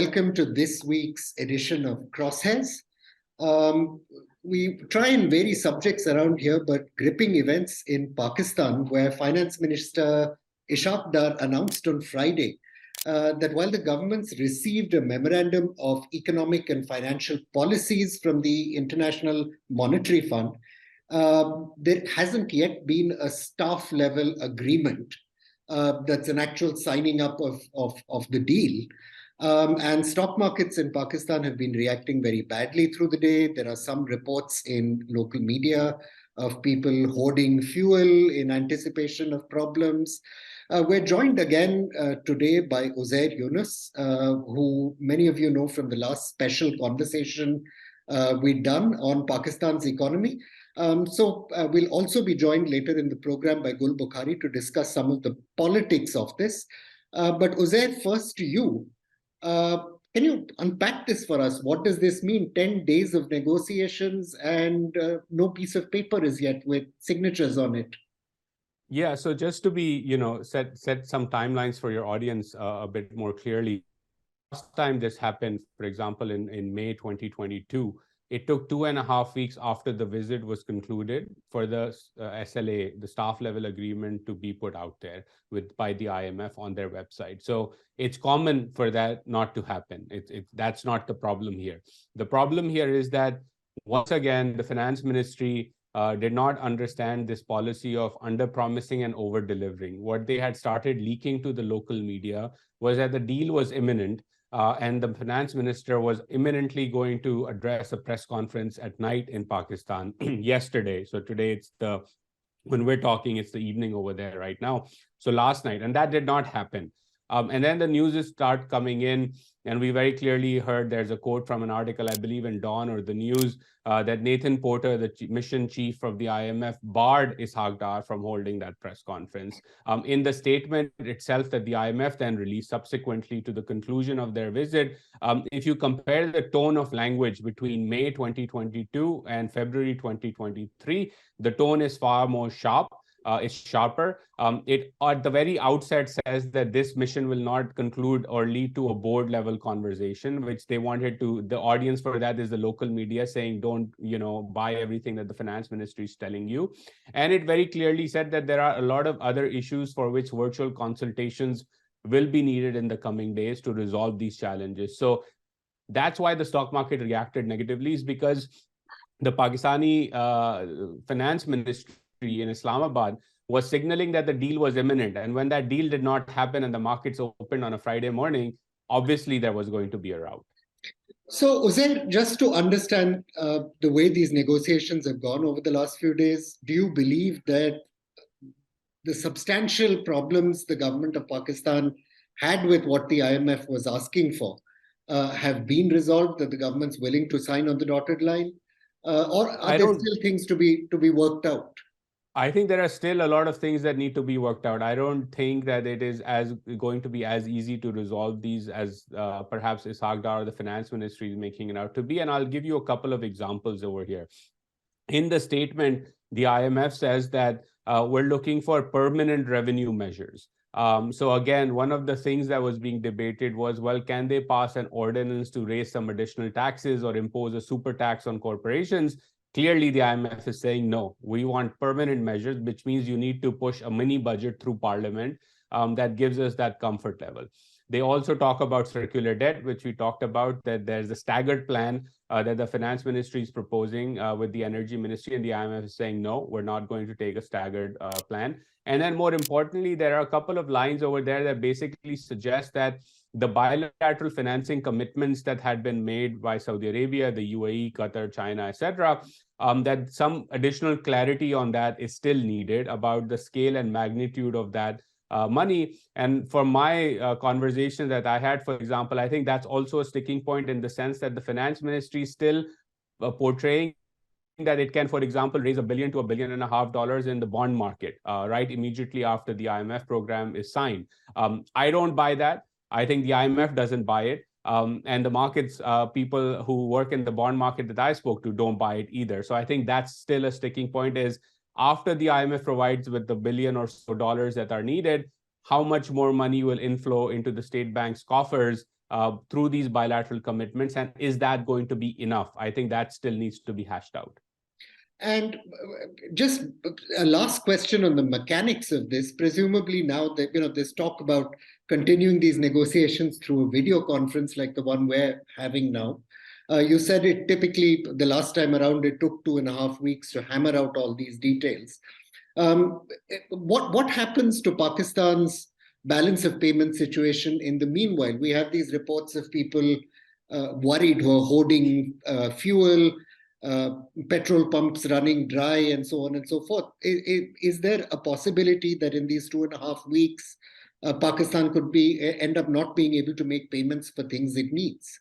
welcome to this week's edition of Crosshairs. We try and vary subjects around here, but gripping events in Pakistan, where Finance Minister Ishaq Dar announced on Friday that while the government's received a memorandum of economic and financial policies from the International Monetary Fund, there hasn't yet been a staff level agreement that's an actual signing up of the deal. And stock markets in Pakistan have been reacting very badly through the day. There are some reports in local media of people hoarding fuel in anticipation of problems. We're joined again today by Uzair Younus, who many of you know from the last special conversation we'd done on Pakistan's economy. So we'll also be joined later in the program by Gul Bukhari to discuss some of the politics of this. But Uzair, first to you. Can you unpack this for us? What does this mean? 10 days of negotiations and no piece of paper is yet with signatures on it. Yeah, so just to be, set some timelines for your audience a bit more clearly. Last time this happened, for example, in May 2022, it took 2.5 weeks after the visit was concluded for the SLA, the staff level agreement, to be put out there by the IMF on their website. So it's common for that not to happen. That's not the problem here. The problem here is that, once again, the finance ministry did not understand this policy of under-promising and over-delivering. What they had started leaking to the local media was that the deal was imminent, and the finance minister was imminently going to address a press conference at night in Pakistan yesterday. So today when we're talking, it's the evening over there right now. So last night, and that did not happen. And then the news start coming in, and we very clearly heard, there's a quote from an article, I believe in Dawn or the News, that Nathan Porter, the mission chief of the IMF, barred Ishaq Dar from holding that press conference. In the statement itself that the IMF then released subsequently to the conclusion of their visit, if you compare the tone of language between May 2022 and February 2023, the tone is far more sharp. It's sharper. It at the very outset says that this mission will not conclude or lead to a board level conversation, which they wanted to. The audience for that is the local media saying, don't, buy everything that the finance ministry is telling you. And it very clearly said that there are a lot of other issues for which virtual consultations will be needed in the coming days to resolve these challenges. So that's why the stock market reacted negatively, is because the Pakistani finance ministry in Islamabad was signaling that the deal was imminent. And when that deal did not happen and the markets opened on a Friday morning, obviously there was going to be a rout. So, Uzair, just to understand the way these negotiations have gone over the last few days, do you believe that the substantial problems the government of Pakistan had with what the IMF was asking for have been resolved, that the government's willing to sign on the dotted line? Or are there still things to be worked out? I think there are still a lot of things that need to be worked out. I don't think that it is going to be as easy to resolve these as perhaps Ishaq Dar or the finance ministry is making it out to be. And I'll give you a couple of examples over here. In the statement, the IMF says that we're looking for permanent revenue measures. So again, one of the things that was being debated was, well, can they pass an ordinance to raise some additional taxes or impose a super tax on corporations? Clearly, the IMF is saying, no, we want permanent measures, which means you need to push a mini budget through parliament that gives us that comfort level. They also talk about circular debt, which we talked about, that there's a staggered plan that the finance ministry is proposing with the energy ministry, and the IMF is saying, no, we're not going to take a staggered plan. And then more importantly, there are a couple of lines over there that basically suggest that the bilateral financing commitments that had been made by Saudi Arabia, the UAE, Qatar, China, etc., that some additional clarity on that is still needed about the scale and magnitude of that money. And for my conversation that I had, for example, I think that's also a sticking point, in the sense that the finance ministry is still portraying that it can, for example, raise $1 billion to $1.5 billion in the bond market, right immediately after the IMF program is signed. I don't buy that. I think the IMF doesn't buy it. And the markets, people who work in the bond market that I spoke to don't buy it either. So I think that's still a sticking point, is after the IMF provides with the $1 billion or so that are needed, how much more money will inflow into the state bank's coffers through these bilateral commitments? And is that going to be enough? I think that still needs to be hashed out. And just a last question on the mechanics of this. Presumably now that, there's talk about continuing these negotiations through a video conference like the one we're having now. You said it typically, the last time around, it took 2.5 weeks to hammer out all these details. What happens to Pakistan's balance of payment situation in the meanwhile? We have these reports of people worried who are hoarding fuel, petrol pumps running dry, and so on and so forth. Is there a possibility that in these 2.5 weeks, Pakistan could end up not being able to make payments for things it needs?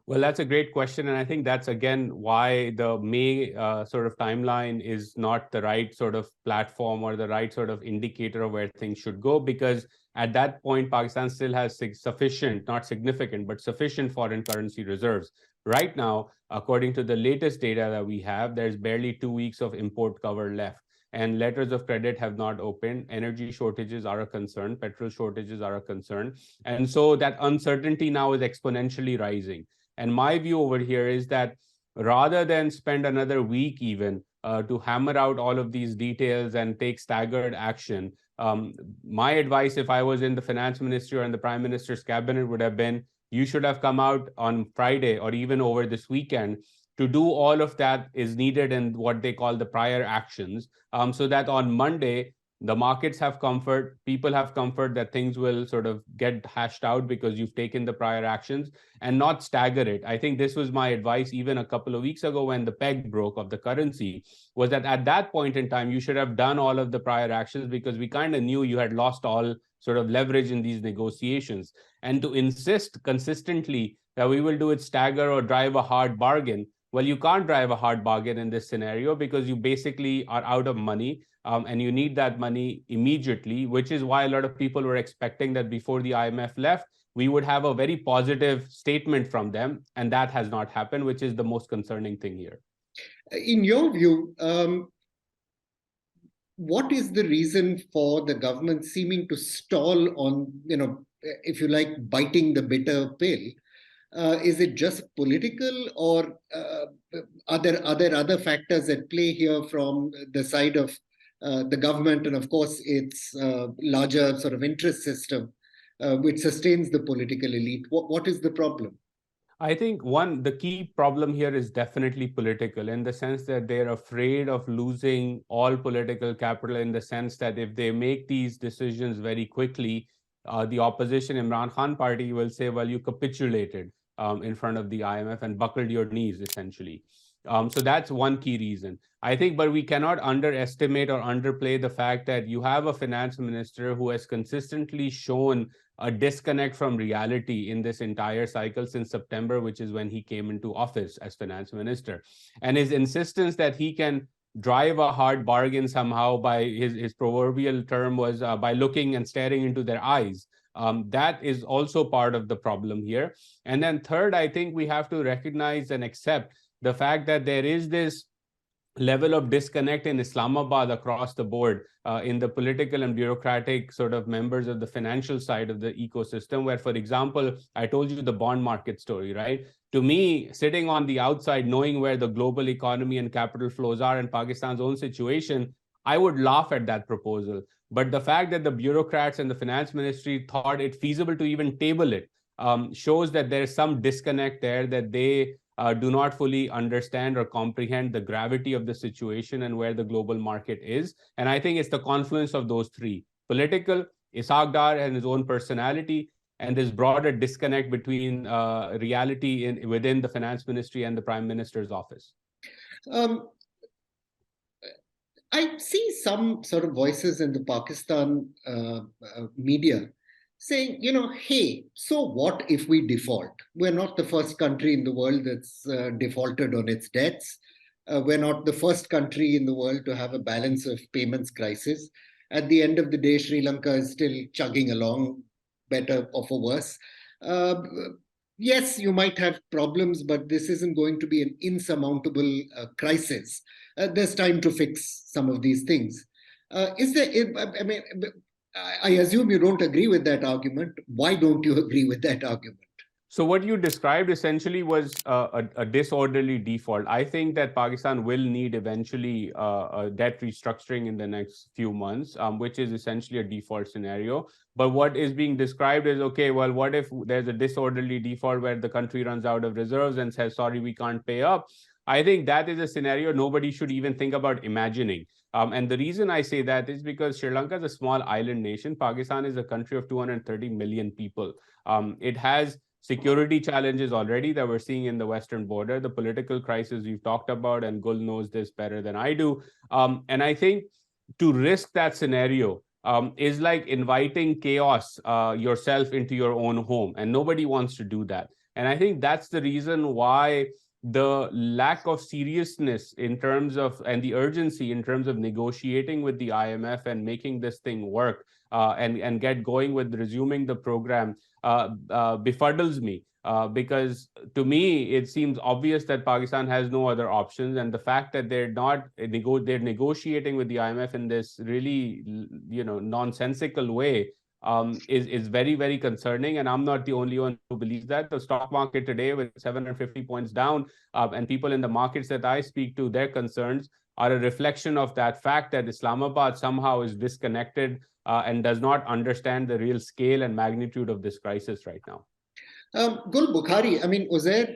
Well, that's a great question. And I think that's, again, why the May sort of timeline is not the right sort of platform or the right sort of indicator of where things should go, because at that point, Pakistan still has sufficient, not significant, but sufficient foreign currency reserves. Right now, according to the latest data that we have, there's barely 2 weeks of import cover left. And letters of credit have not opened. Energy shortages are a concern. Petrol shortages are a concern. And so that uncertainty now is exponentially rising. And my view over here is that rather than spend another week even to hammer out all of these details and take staggered action, my advice, if I was in the finance ministry or in the prime minister's cabinet, would have been, you should have come out on Friday or even over this weekend to do all of that is needed in what they call the prior actions, so that on Monday, the markets have comfort, people have comfort that things will sort of get hashed out because you've taken the prior actions, and not stagger it. I think this was my advice even a couple of weeks ago when the peg broke of the currency, was that at that point in time, you should have done all of the prior actions, because we kind of knew you had lost all sort of leverage in these negotiations. And to insist consistently that we will do it stagger or drive a hard bargain, well, you can't drive a hard bargain in this scenario because you basically are out of money. And you need that money immediately, which is why a lot of people were expecting that before the IMF left, we would have a very positive statement from them. And that has not happened, which is the most concerning thing here. In your view, what is the reason for the government seeming to stall on, if you like, biting the bitter pill? Is it just political, or are there other factors at play here from the side of the government and, of course, its larger sort of interest system, which sustains the political elite? What is the problem? I think the key problem here is definitely political, in the sense that they're afraid of losing all political capital, in the sense that if they make these decisions very quickly, the opposition Imran Khan party will say, well, you capitulated in front of the IMF and buckled your knees, essentially. So that's one key reason, I think. But we cannot underestimate or underplay the fact that you have a finance minister who has consistently shown a disconnect from reality in this entire cycle since September, which is when he came into office as finance minister. And his insistence that he can drive a hard bargain somehow, by his proverbial term was by looking and staring into their eyes. That is also part of the problem here. And then third, I think we have to recognize and accept the fact that there is this level of disconnect in Islamabad across the board in the political and bureaucratic sort of members of the financial side of the ecosystem, where, for example, I told you the bond market story, right? To me, sitting on the outside, knowing where the global economy and capital flows are and Pakistan's own situation, I would laugh at that proposal. But the fact that the bureaucrats and the finance ministry thought it feasible to even table it shows that there is some disconnect there, that they do not fully understand or comprehend the gravity of the situation and where the global market is. And I think it's the confluence of those three: political, Ishaq Dar and his own personality, and this broader disconnect between reality within the finance ministry and the prime minister's office. I see some sort of voices in the Pakistan media saying, hey, so what if we default? We're not the first country in the world that's defaulted on its debts. We're not the first country in the world to have a balance of payments crisis. At the end of the day, Sri Lanka is still chugging along, better or for worse. Yes, you might have problems, but this isn't going to be an insurmountable crisis. There's time to fix some of these things. Is there, I mean, I assume you don't agree with that argument. Why don't you agree with that argument? So what you described essentially was a disorderly default. I think that Pakistan will need eventually a debt restructuring in the next few months, which is essentially a default scenario. But what is being described is, okay, well, what if there's a disorderly default where the country runs out of reserves and says, sorry, we can't pay up? I think that is a scenario nobody should even think about imagining. And the reason I say that is because Sri Lanka is a small island nation. Pakistan is a country of 230 million people. It has security challenges already that we're seeing in the western border, the political crisis we've talked about, and Gul knows this better than I do. And I think to risk that scenario is like inviting chaos yourself into your own home, and nobody wants to do that. And I think that's the reason why the lack of seriousness in terms of, and the urgency in terms of negotiating with the IMF and making this thing work, and get going with resuming the program befuddles me. Because to me, it seems obvious that Pakistan has no other options, and the fact that they're not they're negotiating with the IMF in this really, nonsensical way is very, very concerning. And I'm not the only one who believes that. The stock market today, with 750 points down, and people in the markets that I speak to, their concerns are a reflection of that fact that Islamabad somehow is disconnected and does not understand the real scale and magnitude of this crisis right now. Gul Bukhari, I mean, Uzair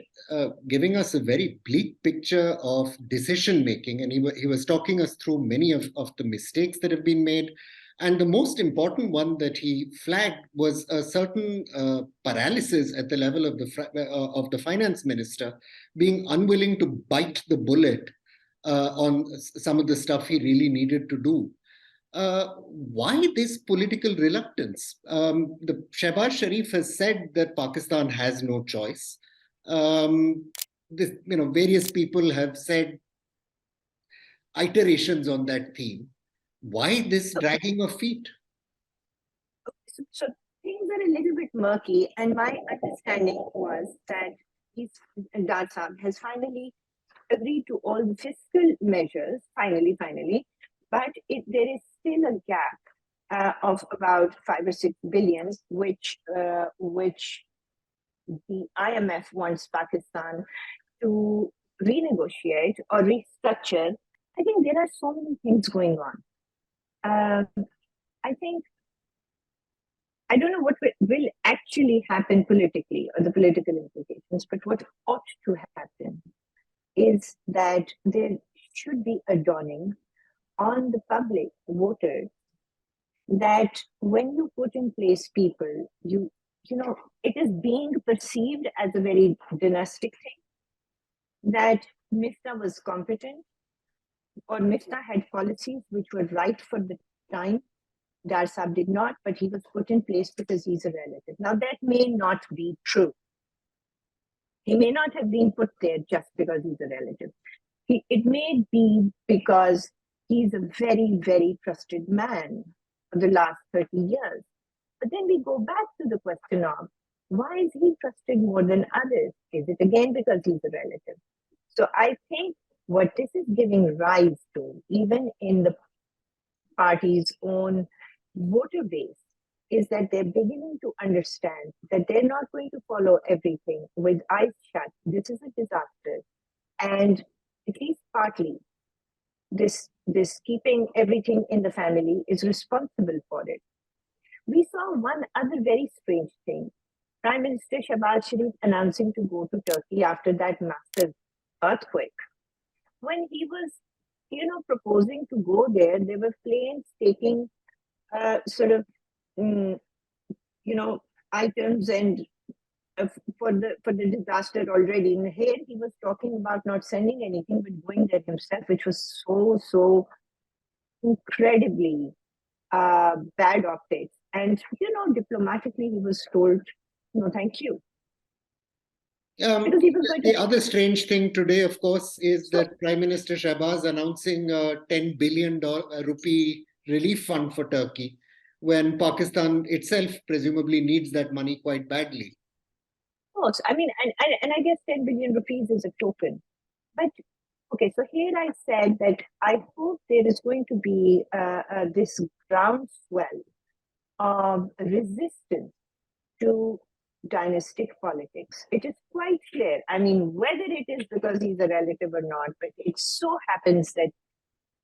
giving us a very bleak picture of decision making, and he was talking us through many of the mistakes that have been made. And the most important one that he flagged was a certain paralysis at the level of the finance minister being unwilling to bite the bullet on some of the stuff he really needed to do. Why this political reluctance? The Shahbaz Sharif has said that Pakistan has no choice. Various people have said iterations on that theme. Why this dragging of feet? So things are a little bit murky, and my understanding was that Dar Saab has finally agreed to all the fiscal measures, finally, but there is still a gap of about 5 or 6 billion, which the IMF wants Pakistan to renegotiate or restructure. I think there are so many things going on. I don't know what will actually happen politically or the political implications, but what ought to happen is that there should be a dawning on the public voters that when you put in place people, it is being perceived as a very dynastic thing, that Mifta was competent, or Mifta had policies which were right for the time. Dar Saab did not, but he was put in place because he's a relative. Now, that may not be true. He may not have been put there just because he's a relative. It may be because he's a very, very trusted man for the last 30 years. But then we go back to the question of, why is he trusted more than others? Is it again because he's a relative? So I think what this is giving rise to, even in the party's own voter base, is that they're beginning to understand that they're not going to follow everything with eyes shut. This is a disaster. And at least partly, this keeping everything in the family is responsible for it. We saw one other very strange thing. Prime Minister Shahbaz Sharif announcing to go to Turkey after that massive earthquake. When he was, proposing to go there, there were planes taking items and for the disaster already. And here he was talking about not sending anything but going there himself, which was so incredibly bad optics. And diplomatically he was told, no, thank you. The other strange thing today, of course, is that Prime Minister Shahbaz announcing a $10 billion rupee relief fund for Turkey, when Pakistan itself presumably needs that money quite badly. Of course. I mean, and I guess 10 billion rupees is a token. But, okay, so here I said that I hope there is going to be this groundswell of resistance to dynastic politics. It is quite clear. I mean, whether it is because he's a relative or not, but it so happens that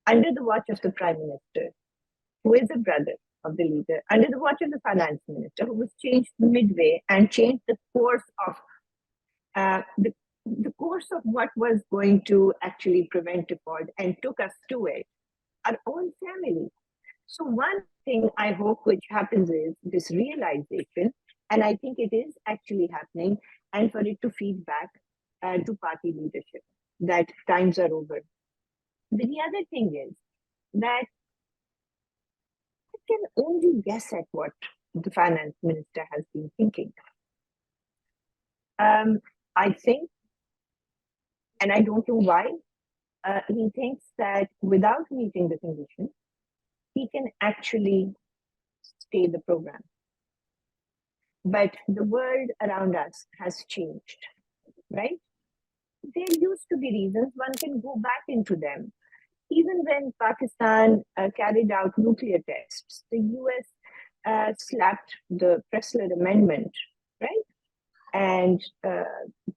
under the watch of the prime minister, who is a brother of the leader, under the watch of the finance minister, who was changed midway and changed the course of the course of what was going to actually prevent default and took us to it, our own family. So one thing I hope which happens is this realization, and I think it is actually happening, and for it to feed back to party leadership that times are over. But the other thing is that I can only guess at what the finance minister has been thinking. I think, and I don't know why, he thinks that without meeting the conditions, he can actually stay the program. But the world around us has changed, right? There used to be reasons, one can go back into them. Even when Pakistan carried out nuclear tests, the US slapped the Pressler Amendment, right? And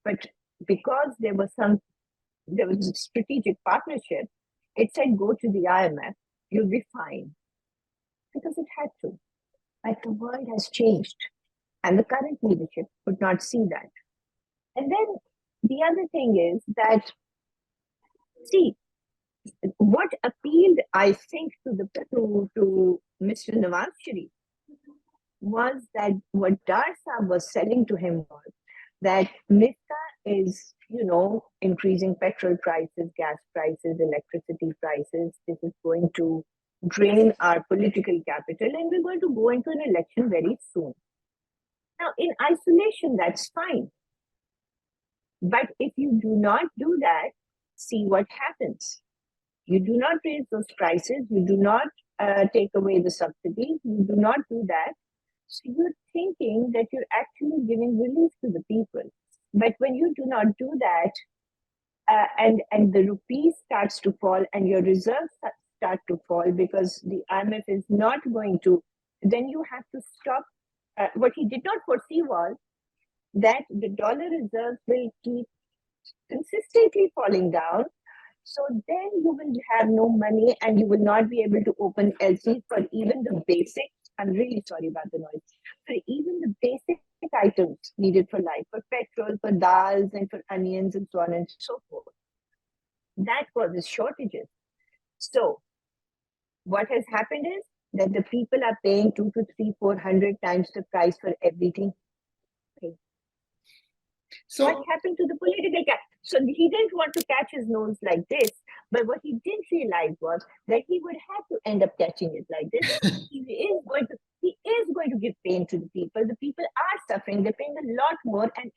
but because there was a strategic partnership, it said go to the IMF, you'll be fine, because it had to. But the world has changed, and the current leadership could not see that. And then the other thing is that, see, what appealed, I think, to Mr. Nawaz Sharif was that what Dar Saab was selling to him was that MIFTA is, increasing petrol prices, gas prices, electricity prices. This is going to drain our political capital, and we're going to go into an election very soon. Now, in isolation, that's fine. But if you do not do that, see what happens. You do not raise those prices. You do not take away the subsidies. You do not do that. So you're thinking that you're actually giving relief to the people. But when you do not do that, and the rupee starts to fall and your reserves start to fall because the IMF is not going to, then you have to stop. What he did not foresee was that the dollar reserves will keep consistently falling down. So then you will have no money and you will not be able to open LCs for even the basic, I'm really sorry about the noise, for even the basic items needed for life, for petrol, for dals, and for onions, and so on and so forth. That causes shortages. So what has happened is that the people are paying 200 to 300, 400 times the price for everything. Okay. So what happened to the political cap? So he didn't want to catch his nose like this, but what he didn't realize was that he would have to end up catching it like this. He is going to give pain to the people. The people are suffering. They're paying a lot more, and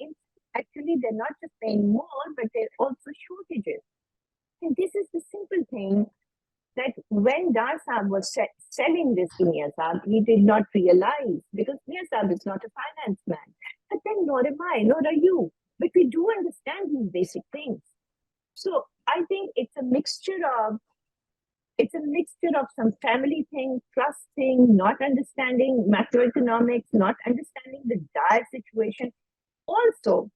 actually they're not just paying more, but they're also shortages. And this is the simple thing that when Dar Saab was selling this to Mia Saab, he did not realize, because Mia Saab is not a finance man. But then nor am I, nor are you. But we do understand these basic things. So I think it's a mixture of some family thing, trust thing, not understanding macroeconomics, not understanding the dire situation. Also,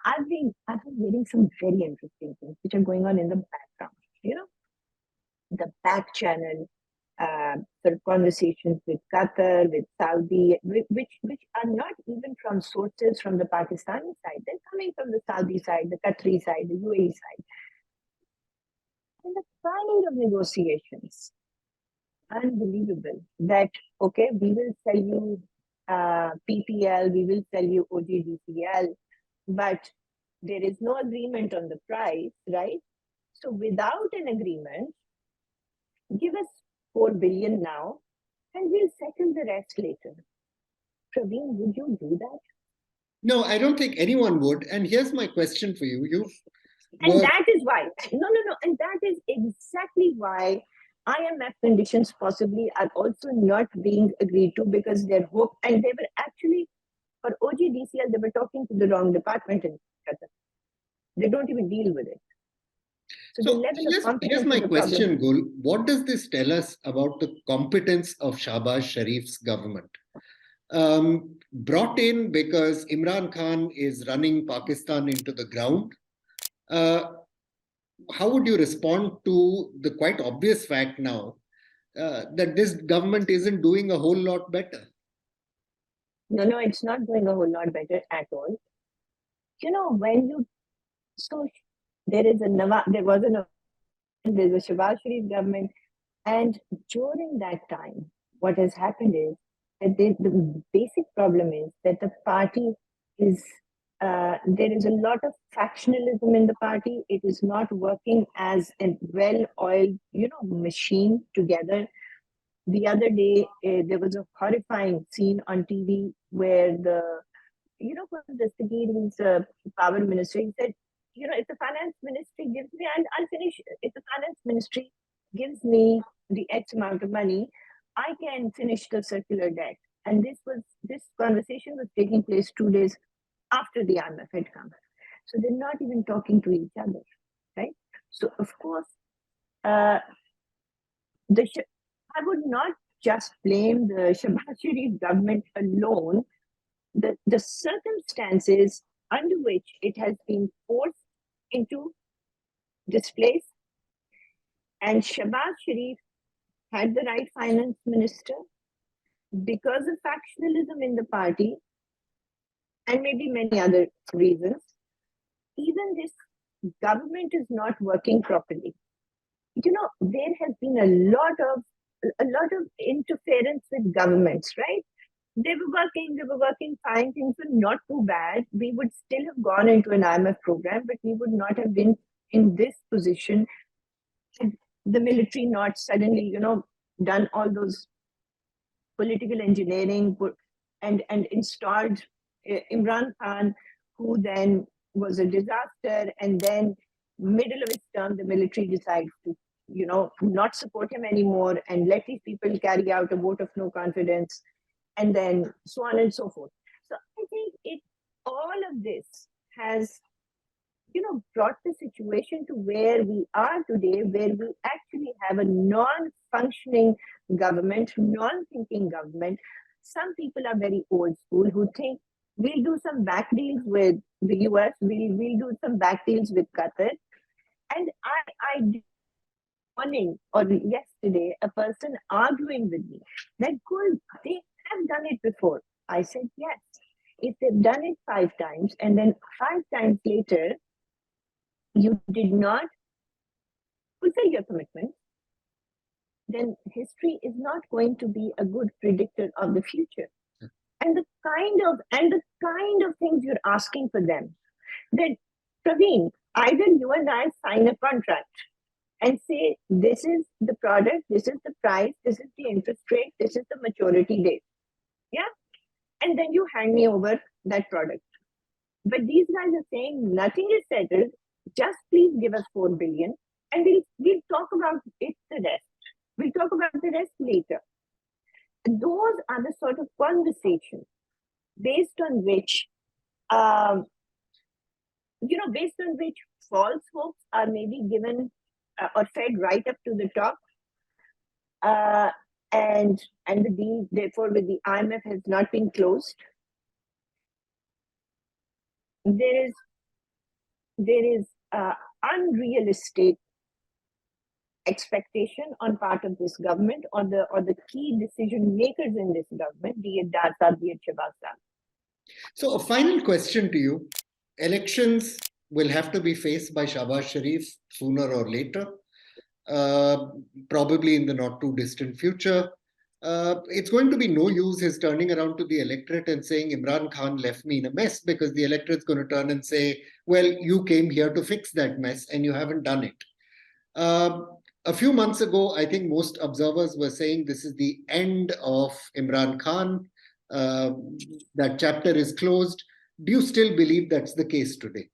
I've been hearing some very interesting things which are going on in the background. The back channel sort of conversations with Qatar, with Saudi, which are not even from sources from the Pakistani side. They're coming from the Saudi side, the Qatari side, the UAE side. And the kind of negotiations, unbelievable, that, okay, we will sell you PPL, we will sell you OGDCL, but there is no agreement on the price, right? So without an agreement, give us 4 billion now, and we'll settle the rest later. Praveen, would you do that? No, I don't think anyone would. And here's my question for you. That is why. No. And that is exactly why IMF conditions possibly are also not being agreed to, because their hope, and they were actually, for OGDCL, they were talking to the wrong department in Qatar. They don't even deal with it. So here's my question, Gul. What does this tell us about the competence of Shahbaz Sharif's government? brought in because Imran Khan is running Pakistan into the ground. How would you respond to the quite obvious fact now that this government isn't doing a whole lot better? No, it's not doing a whole lot better at all. So there was there's a Shahbaz Sharif government, and during that time, what has happened is that the basic problem is that the party is, there is a lot of factionalism in the party. It is not working as a well-oiled, machine together. The other day, there was a horrifying scene on TV where one of the Securities Power Minister, he said, if the finance ministry gives me, and I'll finish, if the finance ministry gives me the X amount of money, I can finish the circular debt. And this conversation was taking place 2 days after the IMF had come. So they're not even talking to each other, right? So of course, I would not just blame the Shahbaz Sharif government alone. The circumstances under which it has been forced into this place, and Shahbaz Sharif had the right finance minister because of factionalism in the party and maybe many other reasons. Even this government is not working properly. There has been a lot of interference with governments, right? They were working fine, things were not too bad. We would still have gone into an IMF program, but we would not have been in this position had the military not suddenly, done all those political engineering and installed Imran Khan, who then was a disaster, and then middle of his term, the military decided to, not support him anymore and let these people carry out a vote of no confidence, and then so on and so forth. So I think all of this has, brought the situation to where we are today, where we actually have a non-functioning government, non-thinking government. Some people are very old school who think we'll do some back deals with the US, we'll do some back deals with Qatar. And I morning or yesterday, a person arguing with me that, Gul, they have done it before. I said, yes. If they've done it 5 times and then 5 times later, you did not fulfill your commitment, then history is not going to be a good predictor of the future. And the kind of things you're asking for them, that Praveen, either you and I sign a contract and say, this is the product, this is the price, this is the interest rate, this is the maturity date. Yeah. And then you hand me over that product. But these guys are saying nothing is settled. Just please give us 4 billion and we'll talk about it the rest. We'll talk about the rest later. Those are the sort of conversations based on which, false hopes are maybe given or fed right up to the top. And the deal, therefore, with the IMF has not been closed. There is unrealistic expectation on part of this government or the key decision makers in this government, be it Data, be it Shahbazs. So a final question to you. Elections will have to be faced by Shahbaz Sharif sooner or later, probably in the not too distant future. It's going to be no use his turning around to the electorate and saying Imran Khan left me in a mess, because the electorate's going to turn and say, well, you came here to fix that mess and you haven't done it. A few months ago, I think most observers were saying this is the end of Imran Khan. That chapter is closed. Do you still believe that's the case today?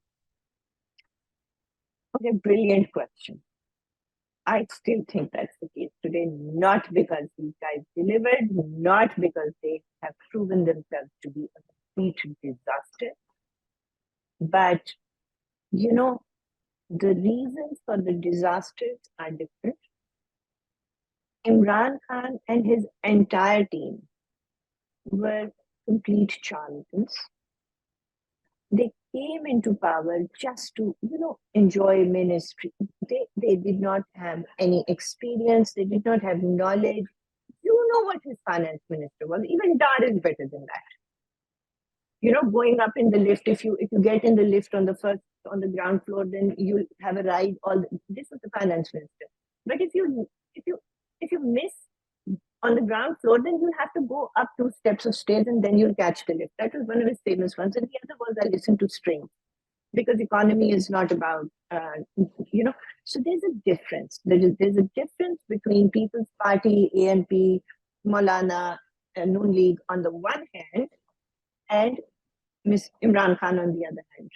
Okay, brilliant question. I still think that's the case today, not because these guys delivered, not because they have proven themselves to be a complete disaster, but, the reasons for the disasters are different. Imran Khan and his entire team were complete charlatans. They came into power just to, enjoy ministry. They did not have any experience. They did not have knowledge. You know what his finance minister was. Even Dar is better than that. Going up in the lift, if you get in the lift on the ground floor, then you'll have a ride. This was the finance minister. But if you miss on the ground floor, then you'll have to go up 2 steps of stairs and then you'll catch the lift. That was one of his famous ones. And the other was I listen to strings, because economy is not about, so there's a difference. There's a difference between People's Party, ANP, Maulana, Noon League on the one hand, and Ms. Imran Khan on the other hand.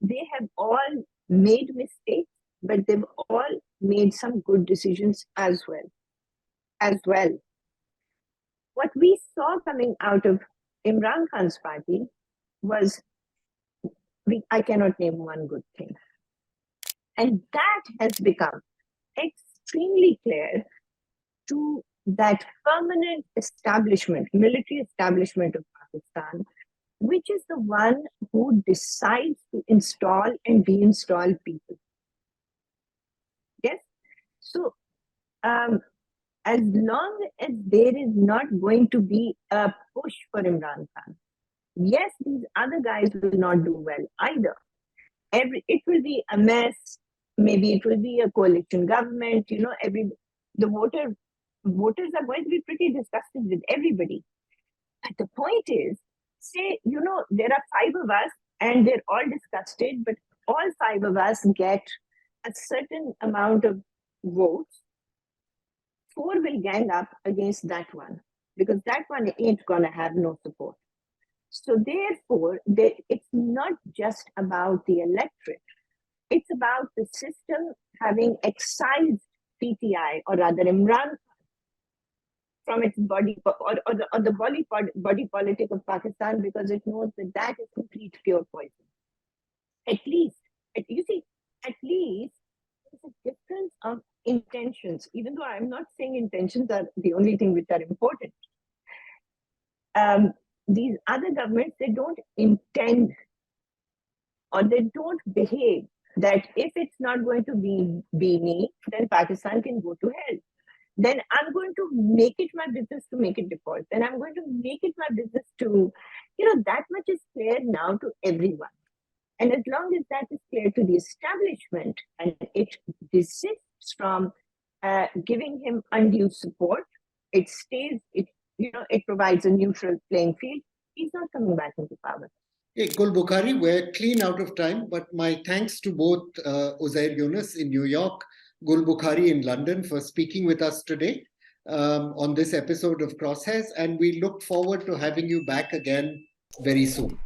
They have all made mistakes, but they've all made some good decisions as well. What we saw coming out of Imran Khan's party was, I cannot name one good thing. And that has become extremely clear to that permanent establishment, military establishment of Pakistan, which is the one who decides to install and deinstall people. Yes? So, as long as there is not going to be a push for Imran Khan, yes, these other guys will not do well either. It will be a mess. Maybe it will be a coalition government. The voters are going to be pretty disgusted with everybody. But the point is, say, there are 5 of us and they're all disgusted, but all 5 of us get a certain amount of votes. 4 will gang up against that one, because that one ain't going to have no support. So therefore, it's not just about the electorate. It's about the system having excised PTI, or rather Imran, from its body, or the body politic of Pakistan, because it knows that is complete pure poison. At least there's a difference of intentions, even though I'm not saying intentions are the only thing which are important. These other governments, they don't intend, or they don't behave that if it's not going to be me, then Pakistan can go to hell. Then I'm going to make it my business to make it default. Then I'm going to make it my business to, that much is clear now to everyone. And as long as that is clear to the establishment and it desists from giving him undue support, it provides a neutral playing field. He's not coming back into power. Hey, Gul Bukhari, we're clean out of time, but my thanks to both Uzair Younus in New York, Gul Bukhari in London for speaking with us today on this episode of Crosshairs, and we look forward to having you back again very soon.